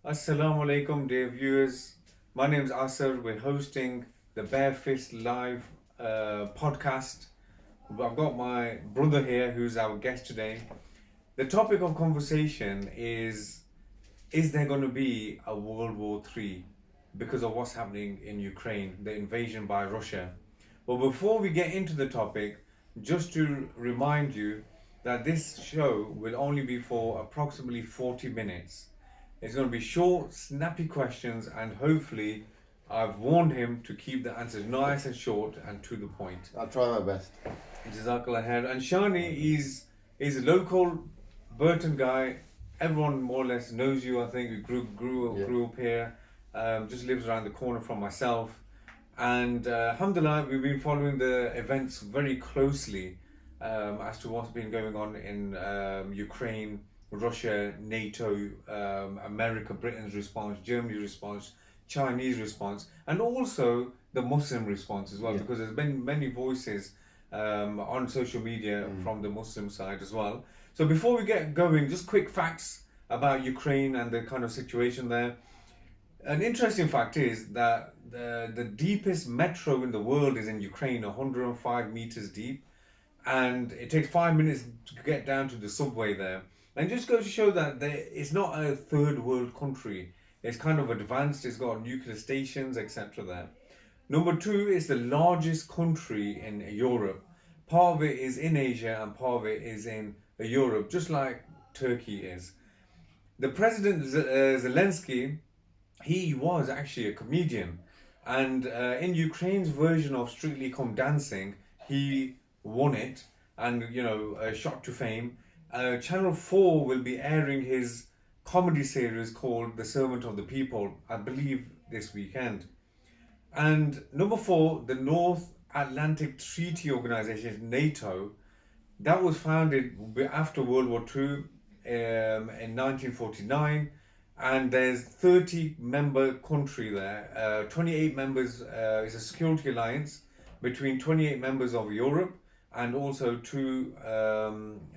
Assalamu alaikum, dear viewers. My name is Asar. We're hosting the Barefist Live podcast. I've got my brother here who's our guest today. The topic of conversation is there going to be a World War III because of what's happening in Ukraine, the invasion by Russia? But before we get into the topic, just to remind you that this show will only be for approximately 40 minutes. It's going to be short, snappy questions, and hopefully, I've warned him to keep the answers nice and short and to the point. I'll try my best. Jazakallah khair. And Shani is a local Burton guy. Everyone more or less knows you. I think we grew up here. Just lives around the corner from myself. And alhamdulillah, we've been following the events very closely as to what's been going on in Ukraine, Russia, NATO, America, Britain's response, Germany's response, Chinese response, and also the Muslim response as well, because there's been many voices on social media from the Muslim side as well. So before we get going, just quick facts about Ukraine and the kind of situation there. An interesting fact is that the deepest metro in the world is in Ukraine, 105 meters deep, and it takes 5 minutes to get down to the subway there. And just goes to show that it's not a third world country. It's kind of advanced. It's got nuclear stations, etc. there. Number two is the largest country in Europe. Part of it is in Asia and part of it is in Europe, just like Turkey is. The president Zelensky, he was actually a comedian, and in Ukraine's version of Strictly Come Dancing, he won it and shot to fame. Channel 4 will be airing his comedy series called The Servant of the People, I believe this weekend. And number four, the North Atlantic Treaty Organization, NATO, that was founded after World War II in 1949, and there's 30 member country there. 28 members is a security alliance between 28 members of Europe and also two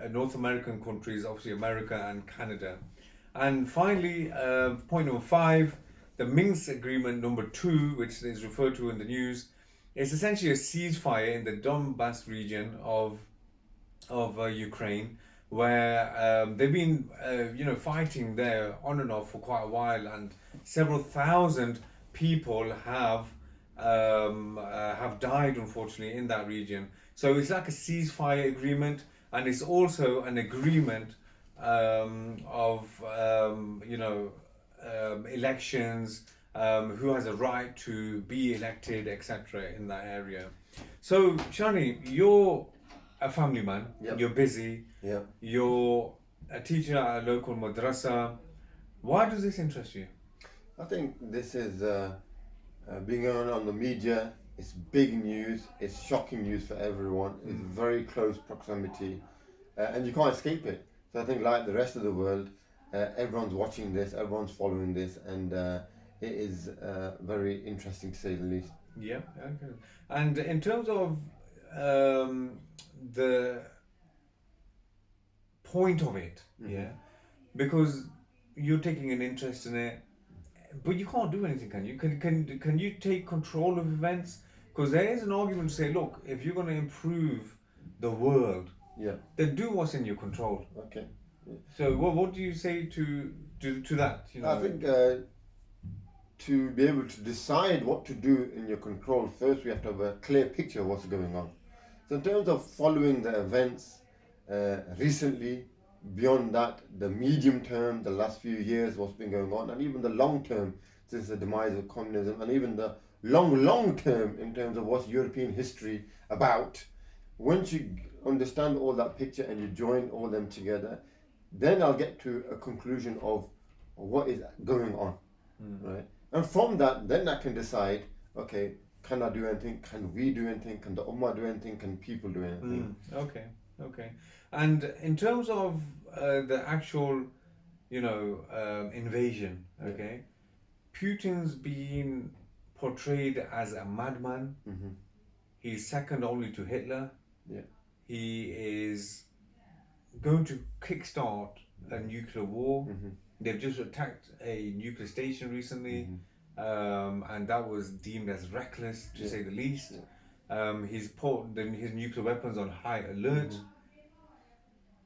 North American countries, obviously America and Canada. And finally, point number five, the Minsk Agreement number 2, which is referred to in the news, is essentially a ceasefire in the Donbass region of Ukraine, where they've been fighting there on and off for quite a while, and several thousand people have died unfortunately in that region. So it's like a ceasefire agreement, and it's also an agreement of elections, who has a right to be elected, etc. in that area. So Shani, you're a family man. Yep. You're busy. Yep. You're a teacher at a local madrasa. Why does this interest you? I think this is being on the media. It's big news. It's shocking news for everyone. It's very close proximity, and you can't escape it. So I think, like the rest of the world, everyone's watching this, everyone's following this, and it is very interesting to say the least. Yeah. Okay. And in terms of the point of it, yeah, because you're taking an interest in it, but you can't do anything, can you? Can you take control of events? Because there is an argument to say, look, if you're going to improve the world, then do what's in your control. Okay. So what do you say to that? I think to be able to decide what to do in your control, first we have to have a clear picture of what's going on. So in terms of following the events recently, beyond that, the medium term, the last few years, what's been going on, and even the long term, since the demise of communism, and even the long term in terms of what's European history about. Once you understand all that picture and you join all them together, then I'll get to a conclusion of what is going on, right? And from that, then I can decide, okay, can I do anything? Can we do anything? Can the Ummah do anything? Can people do anything? Okay. And in terms of the actual, invasion, okay, Putin's being portrayed as a madman. He's second only to Hitler. He is going to kickstart a nuclear war. They've just attacked a nuclear station recently, and that was deemed as reckless, to say the least. He's put his nuclear weapons on high alert.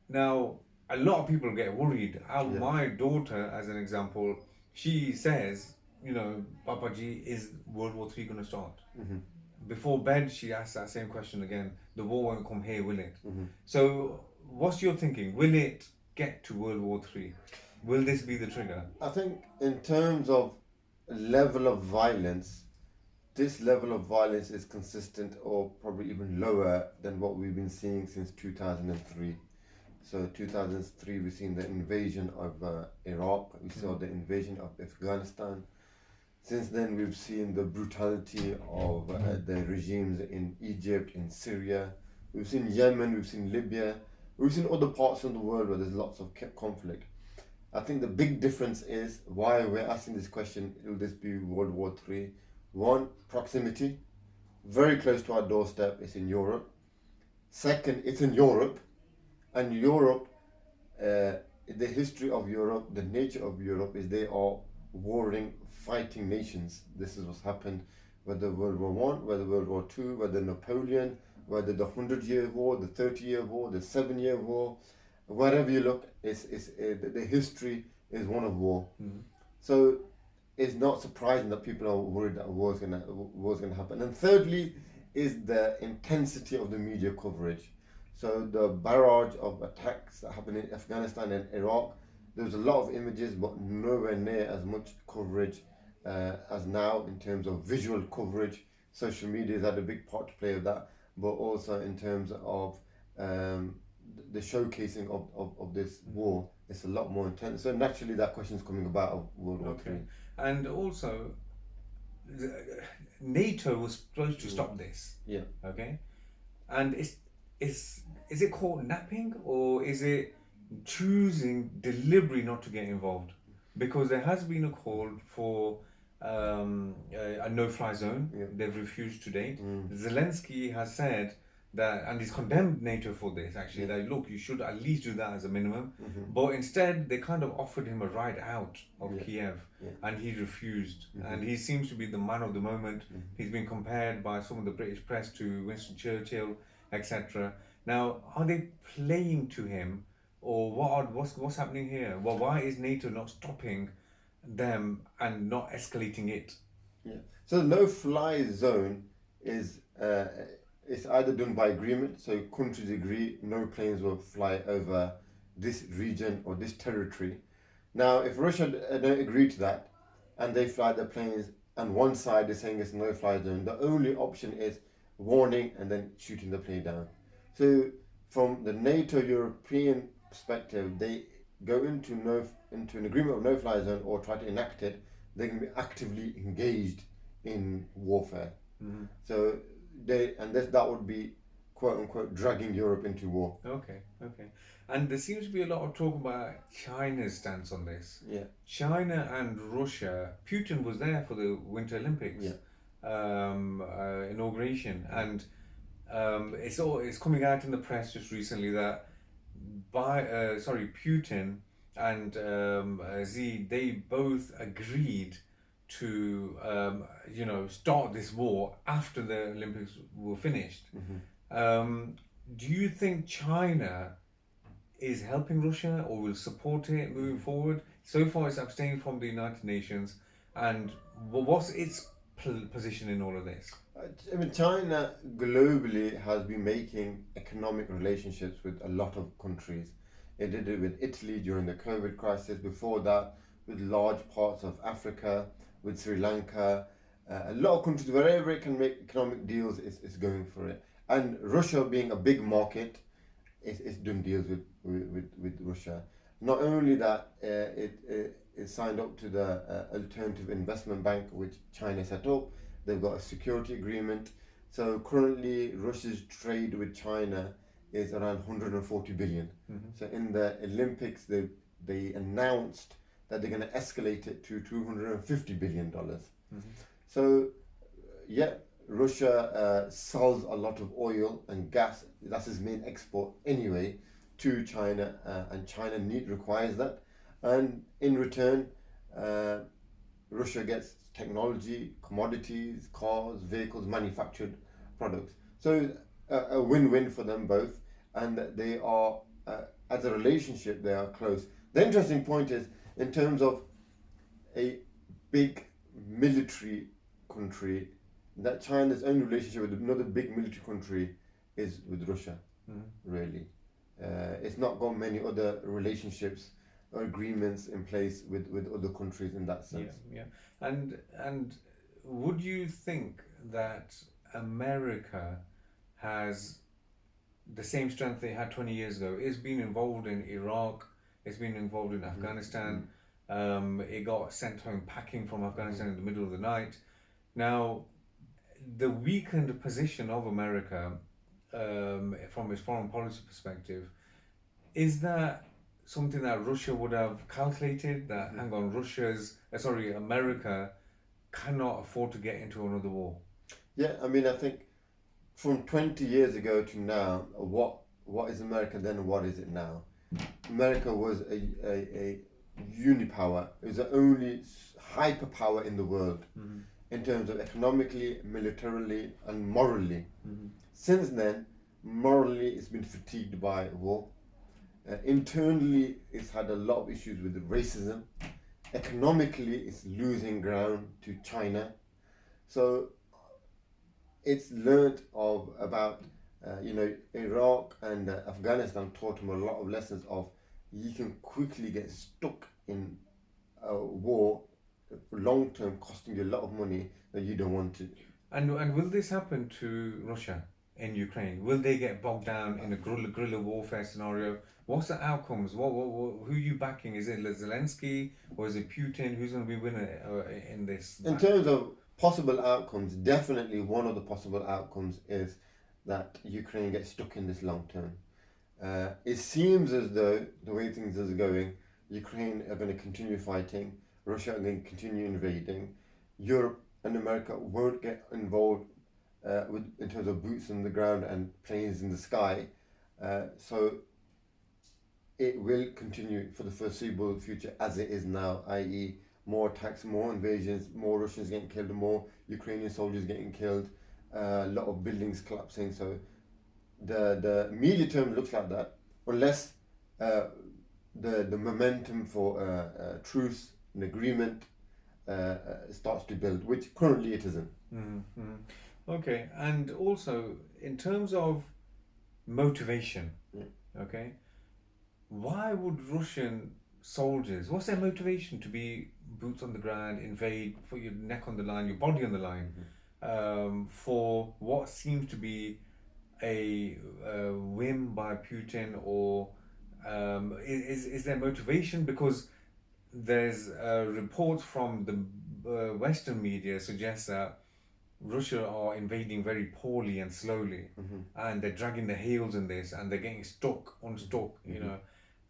Now, a lot of people get worried. My daughter, as an example, she says, Papaji, is World War III going to start? Before bed, she asks that same question again. The war won't come here, will it? So, what's your thinking? Will it get to World War III? Will this be the trigger? I think in terms of level of violence, this level of violence is consistent or probably even lower than what we've been seeing since 2003. So 2003, we've seen the invasion of Iraq, we saw the invasion of Afghanistan. Since then, we've seen the brutality of the regimes in Egypt, in Syria. We've seen Yemen, we've seen Libya, we've seen other parts of the world where there's lots of conflict. I think the big difference is why we're asking this question, will this be World War III? One, proximity, very close to our doorstep, it's in Europe. Second, it's in Europe, and Europe, the history of Europe, the nature of Europe is they are warring, fighting nations. This is what's happened, whether World War One, whether World War Two, whether Napoleon, whether the 100-year war, the 30-year war, the 7-year war, wherever you look, the history is one of war. So it's not surprising that people are worried that a war's gonna happen. And thirdly, is the intensity of the media coverage. So the barrage of attacks that happened in Afghanistan and Iraq, there was a lot of images, but nowhere near as much coverage as now in terms of visual coverage. Social media has had a big part to play with that, but also in terms of the showcasing of this war, it's a lot more intense. So naturally, that question is coming about of World War III. And also, NATO was supposed to stop this. Yeah. Okay. And is it called napping, or is it choosing deliberately not to get involved? Because there has been a call for a no-fly zone. They've refused to date. Zelensky has said that, and he's condemned NATO for this actually, that look, you should at least do that as a minimum. But instead, they kind of offered him a ride out of Kiev, and he refused. And he seems to be the man of the moment. He's been compared by some of the British press to Winston Churchill, etc. Now, are they playing to him, or what's happening here? Well, why is NATO not stopping them and not escalating it? So the no-fly zone is it's either done by agreement, so countries agree no planes will fly over this region or this territory. Now, if Russia don't agree to that, and they fly their planes, and one side is saying it's no-fly zone, the only option is warning and then shooting the plane down. So, from the NATO European perspective, they go into an agreement of no-fly zone or try to enact it. They can be actively engaged in warfare. So that would be quote unquote dragging Europe into war. Okay. And there seems to be a lot of talk about China's stance on this. China and Russia. Putin was there for the Winter Olympics inauguration, and it's coming out in the press just recently that Putin and Xi, they both agreed to start this war after the Olympics were finished. Do you think China is helping Russia or will support it moving forward? So far, it's abstained from the United Nations, and what's its position in all of this? I mean, China globally has been making economic relationships with a lot of countries. It did it with Italy during the COVID crisis. Before that, with large parts of Africa, with Sri Lanka. A lot of countries, wherever it can make economic deals, is going for it. And Russia, being a big market, is doing deals with Russia. Not only that, it signed up to the Alternative Investment Bank, which China set up. They've got a security agreement. So currently, Russia's trade with China is around 140 billion. So in the Olympics, they announced that they're going to escalate it to $250 billion. So, Russia sells a lot of oil and gas. That's its main export anyway to China, and China requires that. and in return, uh, Russia gets technology, commodities, cars, vehicles, manufactured products. So a win-win for them both, and they are, as a relationship, they are close. The interesting point is, in terms of a big military country, that China's only relationship with another big military country is with Russia, really. It's not got many other relationships or agreements in place with other countries in that sense. Yeah, yeah. And would you think that America has the same strength they had 20 years ago? It's been involved in Iraq, it's been involved in Afghanistan. It got sent home packing from Afghanistan in the middle of the night. Now, the weakened position of America from its foreign policy perspective, is that something that Russia would have calculated? That, hang on, America cannot afford to get into another war? Yeah, I mean, I think from 20 years ago to now, what is America then and what is it now? America was a unipower. It was the only hyperpower in the world in terms of economically, militarily, and morally. Since then, morally, it's been fatigued by war. Internally, it's had a lot of issues with racism. Economically, it's losing ground to China. So it's learnt about Iraq and Afghanistan taught him a lot of lessons of you can quickly get stuck in a war long term, costing you a lot of money that you don't want to. And will this happen to Russia in Ukraine? Will they get bogged down in a guerrilla warfare scenario? What's the outcomes? Who are you backing? Is it Zelensky or is it Putin? Who's going to be winner in this? In terms of possible outcomes, definitely one of the possible outcomes is that Ukraine gets stuck in this long term. It seems as though the way things are going, Ukraine are going to continue fighting, Russia are going to continue invading, Europe and America won't get involved in terms of boots on the ground and planes in the sky. So it will continue for the foreseeable future as it is now, i.e., more attacks, more invasions, more Russians getting killed, more Ukrainian soldiers getting killed, a lot of buildings collapsing. So the media term looks like that, unless the momentum for truce and agreement starts to build, which currently it isn't. Okay, and also in terms of motivation, okay, why would Russian soldiers, what's their motivation to be boots on the ground, invade, put your neck on the line, your body on the line, for what seems to be a whim by Putin, or is there motivation? Because there's reports from the Western media suggests that Russia are invading very poorly and slowly, and they're dragging their heels in this, and they're getting unstuck, you know.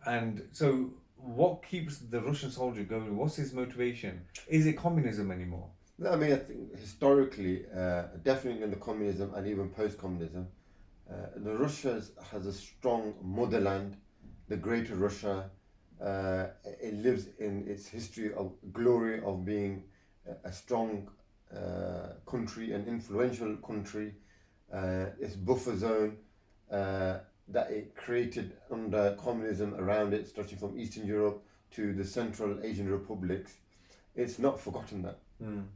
And so, what keeps the Russian soldier going? What's his motivation? Is it communism anymore? No, I mean, I think historically, definitely in the communism and even post-communism, the Russia has a strong motherland, the Greater Russia. It lives in its history of glory of being a strong country, an influential country. Its buffer zone that it created under communism around it, starting from Eastern Europe to the Central Asian republics, it's not forgotten that.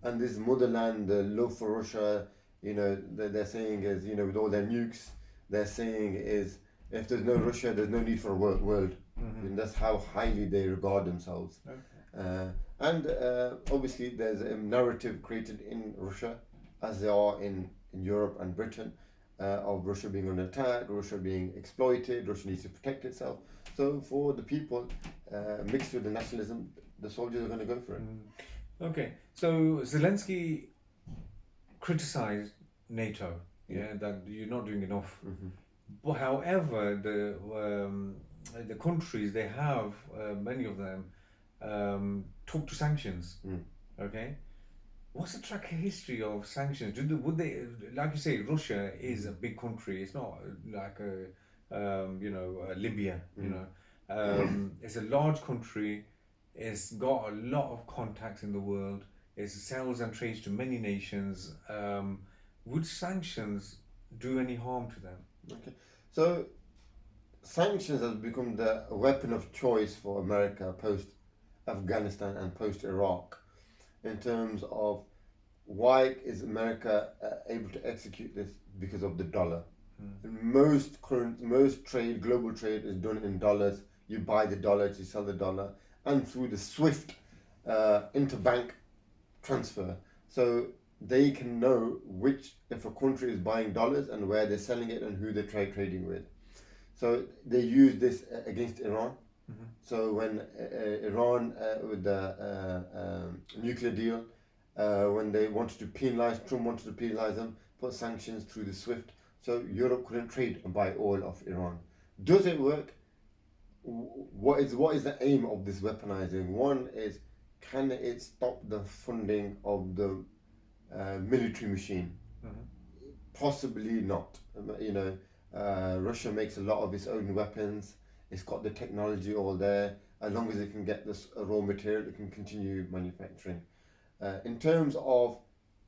And this motherland, the love for Russia, they're saying is, with all their nukes, they're saying is, if there's no Russia, there's no need for a world. And that's how highly they regard themselves. And obviously, there's a narrative created in Russia, as they are in Europe and Britain, of Russia being under attack, Russia being exploited, Russia needs to protect itself. So for the people, mixed with the nationalism, the soldiers are going to go for it. Okay, so Zelensky criticized NATO, that you're not doing enough. But however, the countries they have, many of them, took to sanctions. Okay, what's the track history of sanctions? Would they, like you say, Russia is a big country. It's not like Libya. It's a large country. It's got a lot of contacts in the world. It sells and trades to many nations. Would sanctions do any harm to them? Okay. So sanctions has become the weapon of choice for America post Afghanistan and post Iraq in terms of why is America able to execute this because of the dollar. Most trade, global trade is done in dollars. You buy the dollar, you sell the dollar, and through the SWIFT interbank transfer. So they can know which if a country is buying dollars and where they're selling it and who they're trading with. So they use this against Iran. So when Iran with the nuclear deal, when they wanted to penalize, Trump wanted to penalize them, put sanctions through the SWIFT, so Europe couldn't trade and buy oil of Iran. Does it work? What is the aim of this weaponizing? One is, can it stop the funding of the military machine? Possibly not. Russia makes a lot of its own weapons. It's got the technology all there. As long as it can get this raw material, it can continue manufacturing. In terms of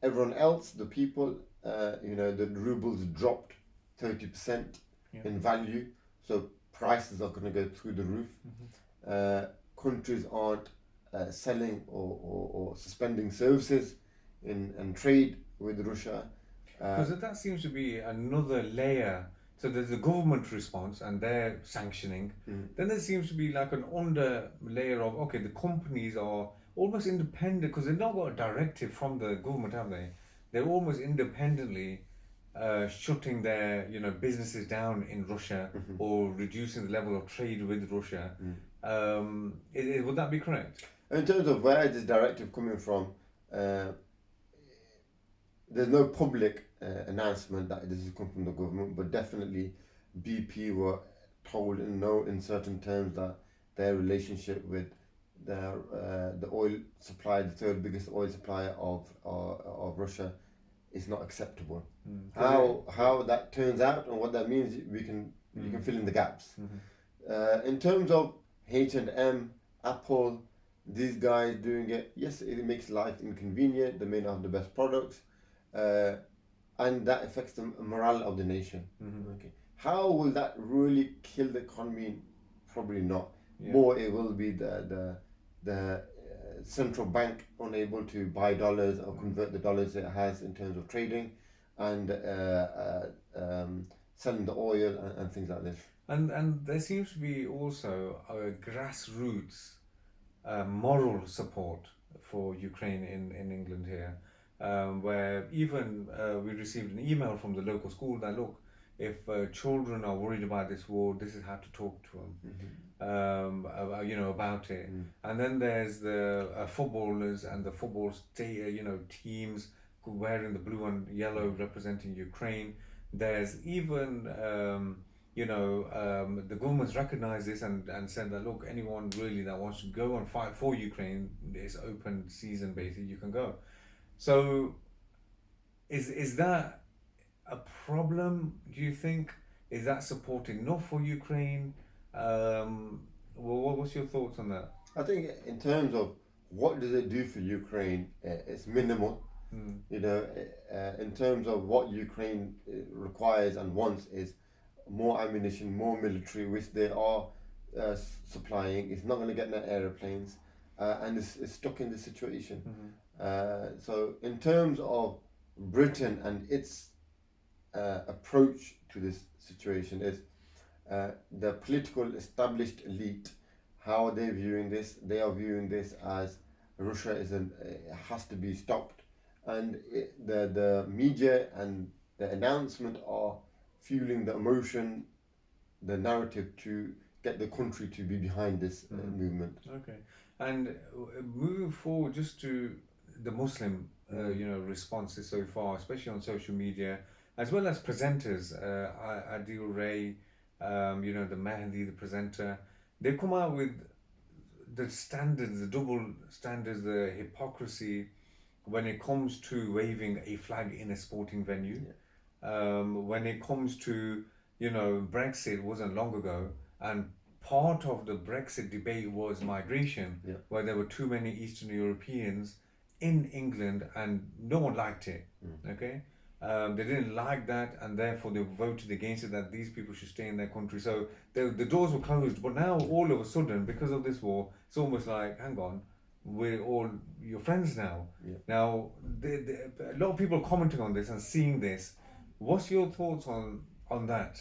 everyone else, the people, the rubles dropped 30% in value, so prices are going to go through the roof. Countries aren't selling or suspending services in trade with Russia. Because that seems to be another layer. So there's the government response and they're sanctioning. Then there seems to be like an under layer of, okay, the companies are almost independent because they've not got a directive from the government, have they? They're almost independently shutting their businesses down in Russia or reducing the level of trade with Russia. Would that be correct? In terms of where is this directive coming from, there's no public announcement that this has come from the government, but definitely BP were told in certain terms that their relationship with the oil supply, the third biggest oil supplier of Russia, is not acceptable. How that turns out and what that means, you can fill in the gaps. In terms of H&M, Apple, these guys doing it, yes, it makes life inconvenient. They may not have the best products. And that affects the morale of the nation. Okay. How will that really kill the economy? Probably not. More, it will be the central bank unable to buy dollars or convert the dollars it has in terms of trading and selling the oil and things like this. And there seems to be also a grassroots moral support for Ukraine in England here. Where even we received an email from the local school that look, if children are worried about this war, this is how to talk to them, about it. And then there's the footballers and the football teams wearing the blue and yellow representing Ukraine. There's even the government's recognized this and said that look, anyone really that wants to go and fight for Ukraine, it's open season basically, you can go. So, is that a problem? Do you think? Is that support enough for Ukraine? What's your thoughts on that? I think in terms of what does it do for Ukraine, it's minimal. In terms of what Ukraine requires and wants is more ammunition, more military, which they are supplying. It's not going to get no aeroplanes, and it's stuck in this situation. So in terms of Britain and its approach to this situation is the political established elite, how they're viewing this. They are viewing this as Russia has to be stopped, and the media and the announcement are fueling the emotion, the narrative to get the country to be behind this movement. Okay, and moving forward, just to the Muslim, responses so far, especially on social media, as well as presenters, Adil Ray, the Mahdi, the presenter, they've come out with the standards, the double standards, the hypocrisy when it comes to waving a flag in a sporting venue. When it comes to, Brexit wasn't long ago, and part of the Brexit debate was migration, Yeah. where there were too many Eastern Europeans in England and no one liked it. Okay, they didn't like that, and therefore they voted against it, that these people should stay in their country. So the doors were closed. But now, all of a sudden, because of this war, it's almost like, hang on, we're all your friends now. Yeah. Now, a lot of people are commenting on this and seeing this. What's your thoughts on that,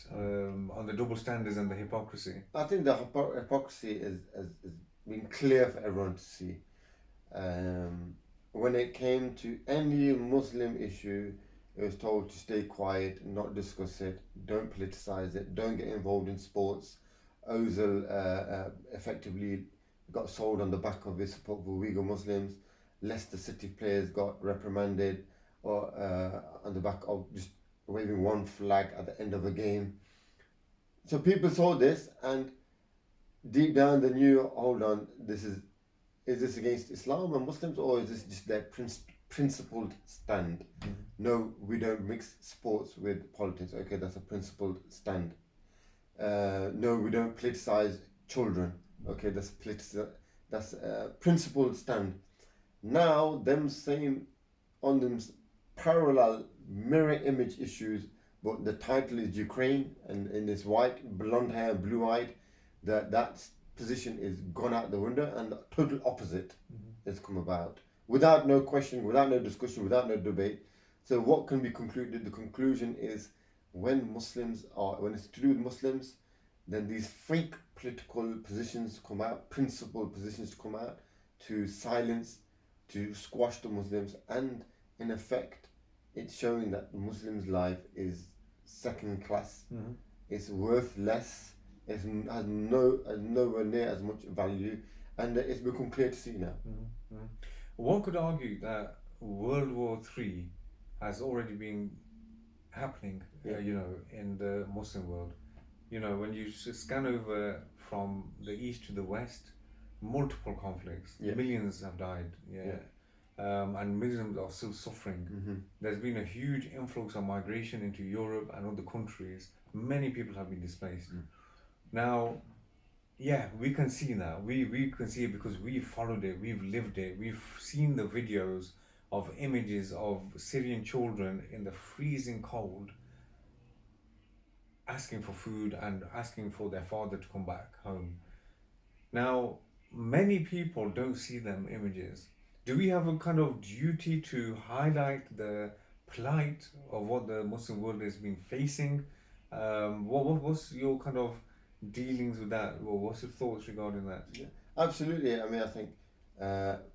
on the double standards and the hypocrisy? I think the hypocrisy is been clear for everyone to see. When it came to any Muslim issue, it was told to stay quiet, not discuss it, don't politicize it, don't get involved in sports. Ozil effectively got sold on the back of his support for Uyghur Muslims. Leicester City players got reprimanded or on the back of just waving one flag at the end of a game. So people saw this, and deep down they knew, hold on, is this against Islam and Muslims, or is this just their principled stand? No, we don't mix sports with politics. Okay, that's a principled stand. No, we don't politicize children. Okay, that's a principled stand. Now, them same on them parallel mirror image issues, but the title is Ukraine, and in this white, blonde hair, blue eyed, that position is gone out the window, and the total opposite has come about without no question, without no discussion, without no debate. So what can be concluded? The conclusion is, when it's to do with Muslims, then these fake political positions come out, principled positions come out to silence, to squash the Muslims, and in effect, it's showing that the Muslim's life is second class. It's worth less. It has nowhere near as much value, and it's become clear to see now. One could argue that World War III has already been happening, in the Muslim world. When you scan over from the east to the west, multiple conflicts, millions have died, and millions are still suffering. There's been a huge influx of migration into Europe and other countries. Many people have been displaced. Now, we can see now. We can see it because we've followed it, we've lived it, we've seen the videos of images of Syrian children in the freezing cold asking for food and asking for their father to come back home. Now, many people don't see them images. Do we have a kind of duty to highlight the plight of what the Muslim world has been facing? What's your kind of dealings with that? Or what's your thoughts regarding that? Yeah, absolutely. I mean, I think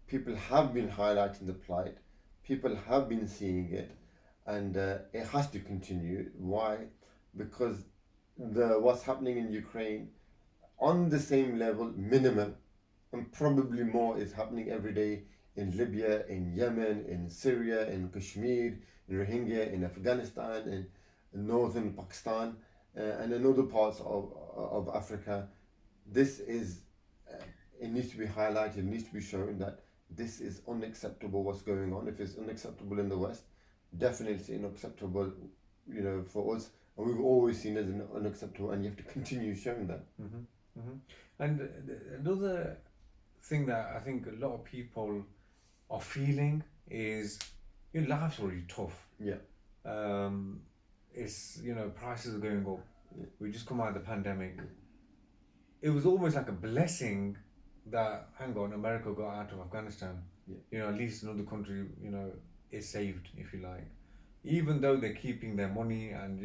people have been highlighting the plight. People have been seeing it, and it has to continue. Why? Because what's happening in Ukraine, on the same level, minimum, and probably more, is happening every day in Libya, in Yemen, in Syria, in Kashmir, in Rohingya, in Afghanistan, in northern Pakistan, and in other parts of Africa. This is, it needs to be highlighted, it needs to be shown that this is unacceptable what's going on. If it's unacceptable in the West, definitely unacceptable, for us. And we've always seen it as unacceptable, and you have to continue showing that. And another thing that I think a lot of people are feeling is, life's already tough. It's, prices are going up. We just come out of the pandemic. It was almost like a blessing that, hang on, America got out of Afghanistan. At least another country, is saved, if you like. Even though they're keeping their money and,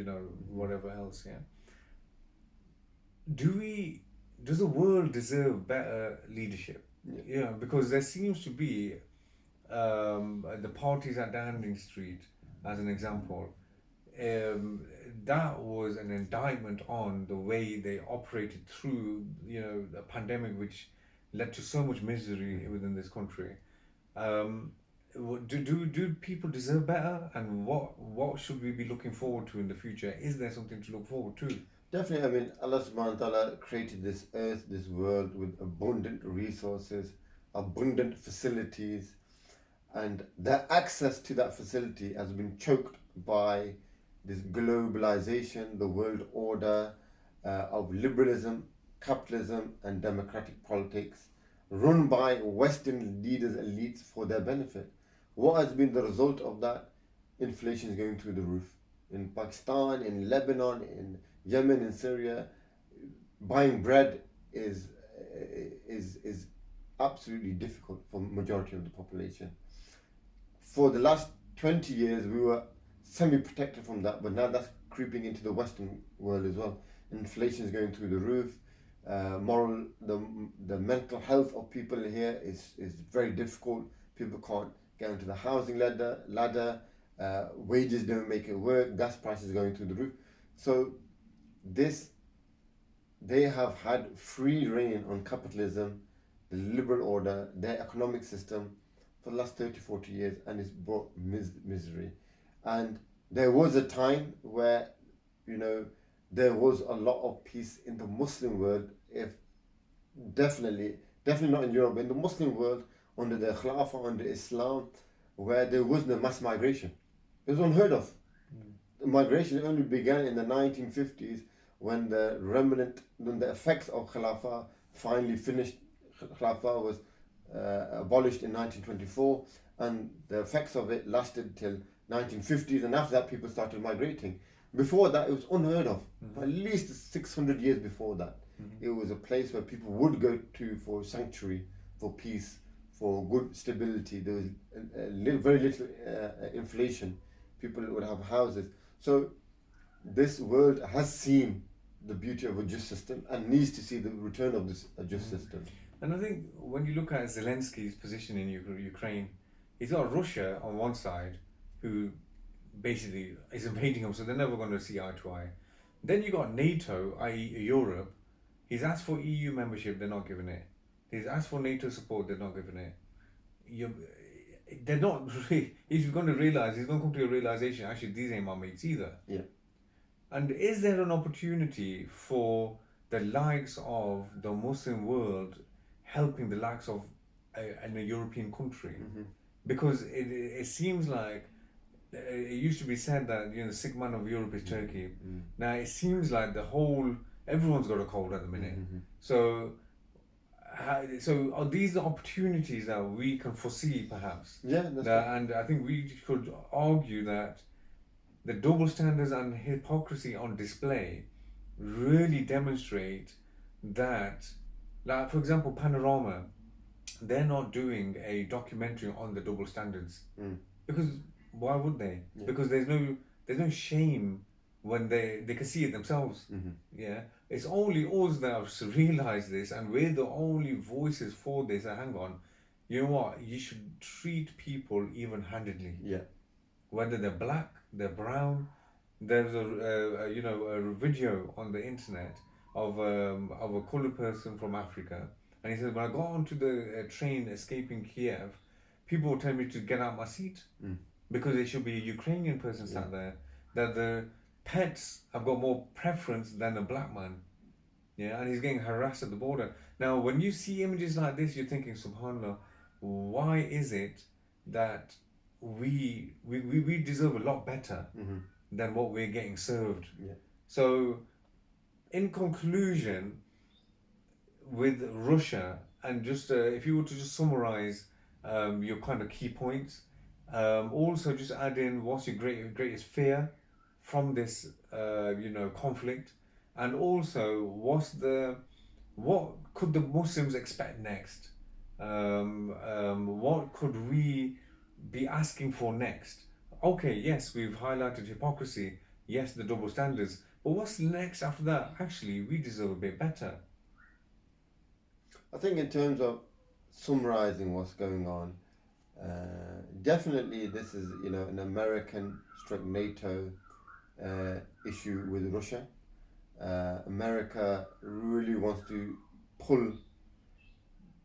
whatever else, does the world deserve better leadership? Because there seems to be the parties at Downing Street, as an example, that was an indictment on the way they operated through, the pandemic, which led to so much misery within this country. Do people deserve better, and what should we be looking forward to in the future? Is there something to look forward to? Definitely. I mean, Allah subhanahu wa ta'ala created this earth, this world, with abundant resources, abundant facilities, and their access to that facility has been choked by this globalization, the world order of liberalism, capitalism and democratic politics run by Western leaders, elites for their benefit. What has been the result of that? Inflation is going through the roof. In Pakistan, in Lebanon, in Yemen, in Syria, buying bread is absolutely difficult for majority of the population. For the last 20 years, we were semi-protected from that, but now that's creeping into the Western world as well. Inflation is going through the roof. The mental health of people here is very difficult. People can't get into the housing ladder. Wages don't make it work. Gas prices going through the roof. So they have had free reign on capitalism, the liberal order, their economic system for the last 30, 40 years, and it's brought misery. And there was a time where, there was a lot of peace in the Muslim world, if definitely not in Europe, but in the Muslim world, under the Khilafah, under Islam, where there was no mass migration. It was unheard of. The migration only began in the 1950s when the effects of Khilafah finally finished. Khilafah was abolished in 1924, and the effects of it lasted till 1950s, and after that people started migrating. Before that, it was unheard of. At least 600 years before that, it was a place where people would go to for sanctuary, for peace, for good stability. There was very little inflation. People would have houses. So this world has seen the beauty of a just system and needs to see the return of this just system. And I think when you look at Zelensky's position in Ukraine, he's got Russia on one side, who basically is invading him, so they're never going to see eye to eye. Then you got NATO, i.e. Europe. He's asked for EU membership, they're not giving it. He's asked for NATO support, they're not giving it. They're not really, he's going to come to a realization, actually, these ain't my mates either. Yeah. And is there an opportunity for the likes of the Muslim world helping the likes of a European country? Because it seems like it used to be said that the sick man of Europe is Turkey. Now it seems like everyone's got a cold at the minute. So are these the opportunities that we can foresee, perhaps? Yeah, that's right. And I think we could argue that the double standards and hypocrisy on display really demonstrate that, like, for example, Panorama, they're not doing a documentary on the double standards. Because why would they? Yeah. Because there's no shame when they can see it themselves. Yeah, it's only us that have realized this, and we're the only voices for this. Hang on, you know what? You should treat people even-handedly. Yeah. Whether they're black, they're brown. There's a video on the internet of a colored person from Africa, and he says, when I got onto the train escaping Kiev, people were telling me to get out my seat because there should be a Ukrainian person sat there. That the pets have got more preference than a black man. Yeah, and he's getting harassed at the border. Now, when you see images like this, you're thinking, subhanAllah, why is it that we deserve a lot better than what we're getting served? Yeah. So, in conclusion, with Russia, and just if you were to just summarize your kind of key points, also just add in what's your greatest fear from this conflict, and also what could the Muslims expect next? What could we be asking for next? Okay, yes, we've highlighted hypocrisy, yes, the double standards, but what's next after that? Actually, we deserve a bit better. I think in terms of summarizing what's going on, definitely this is an American stroke NATO issue with Russia. America really wants to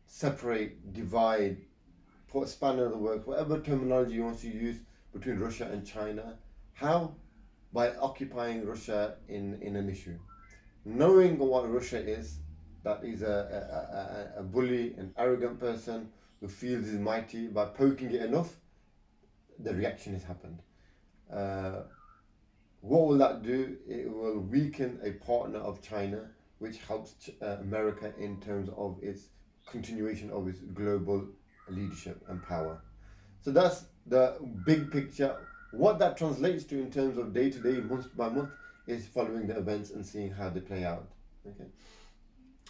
separate, divide, put a spanner in the works, whatever terminology you want to use, between Russia and China. How? By occupying Russia in an issue. Knowing what Russia is, that is a bully, an arrogant person who feels he's mighty. By poking it enough, the reaction has happened. What will that do? It will weaken a partner of China which helps America in terms of its continuation of its global leadership and power. So that's the big picture. What that translates to in terms of day to day, month by month, is following the events and seeing how they play out. Okay.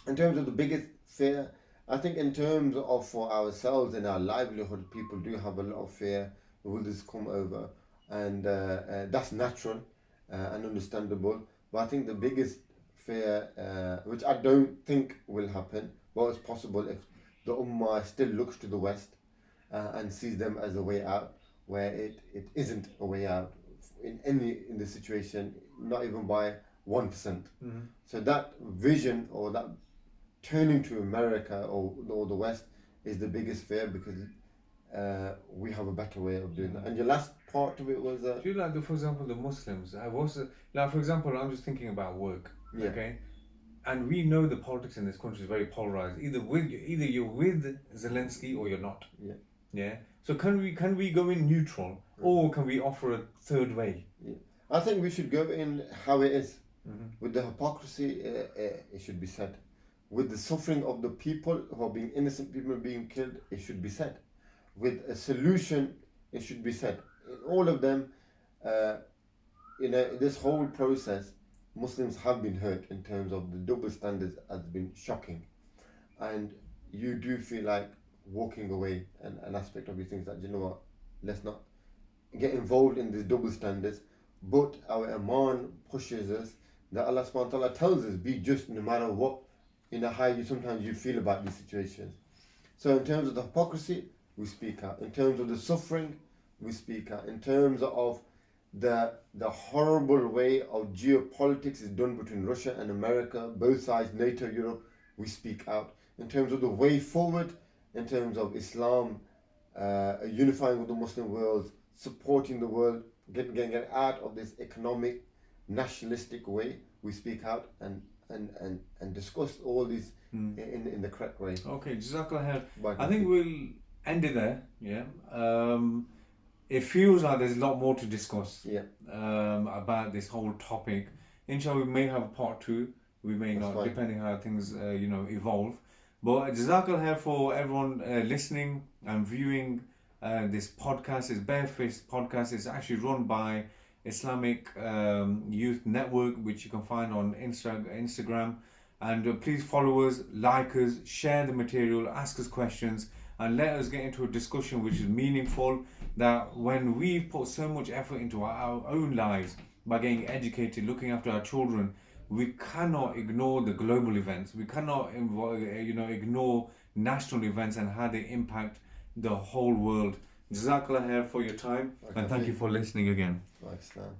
In terms of the biggest fear, I think in terms of for ourselves and our livelihood, people do have a lot of fear. Will this come over? And that's natural and understandable. But I think the biggest fear, which I don't think will happen, but it's possible if the Ummah still looks to the West and sees them as a way out, where it isn't a way out in the situation, not even by 1%. Mm-hmm. So that vision or that turning to America or the West is the biggest fear, because we have a better way of doing that. And your last part of it was do you like for example the Muslims? Like for example, I'm just thinking about work. Yeah. Okay, and we know the politics in this country is very polarized. Either you're with Zelensky or you're not. Yeah. Yeah. So can we go in neutral, or can we offer a third way? Yeah. I think we should go in how it is. Mm-hmm. With the hypocrisy, it should be said. With the suffering of the people who are being innocent people being killed, it should be said. With a solution, it should be said. In all of them, this whole process, Muslims have been hurt in terms of the double standards has been shocking, and you do feel like walking away an aspect of these things that, you know what, let's not get involved in these double standards. But our Iman pushes us that Allah subhanahu wa ta'ala tells us, be just no matter what, how you sometimes you feel about these situations. So in terms of the hypocrisy, we speak out. In terms of the suffering, we speak out. In terms of the horrible way of geopolitics is done between Russia and America, both sides, NATO, Europe, we speak out. In terms of the way forward, in terms of Islam, unifying with the Muslim world, supporting the world, getting out of this economic, nationalistic way, we speak out and discuss all these in the correct way. Okay, Jazakallah khair. I think we'll end it there. Yeah. It feels like there's a lot more to discuss. Yeah. About this whole topic. Inshallah, we may have a part 2. We may That's not, fine. depending how things evolve. But Jazakallah khair for everyone listening and viewing this podcast. This Barefaced podcast is actually run by Islamic Youth Network, which you can find on Instagram. And please follow us, like us, share the material, ask us questions, and let us get into a discussion which is meaningful. That when we put so much effort into our own lives by getting educated, looking after our children, we cannot ignore the global events. We cannot ignore national events and how they impact the whole world. Jazakallah khair for your time, and thank you for listening again. Islam.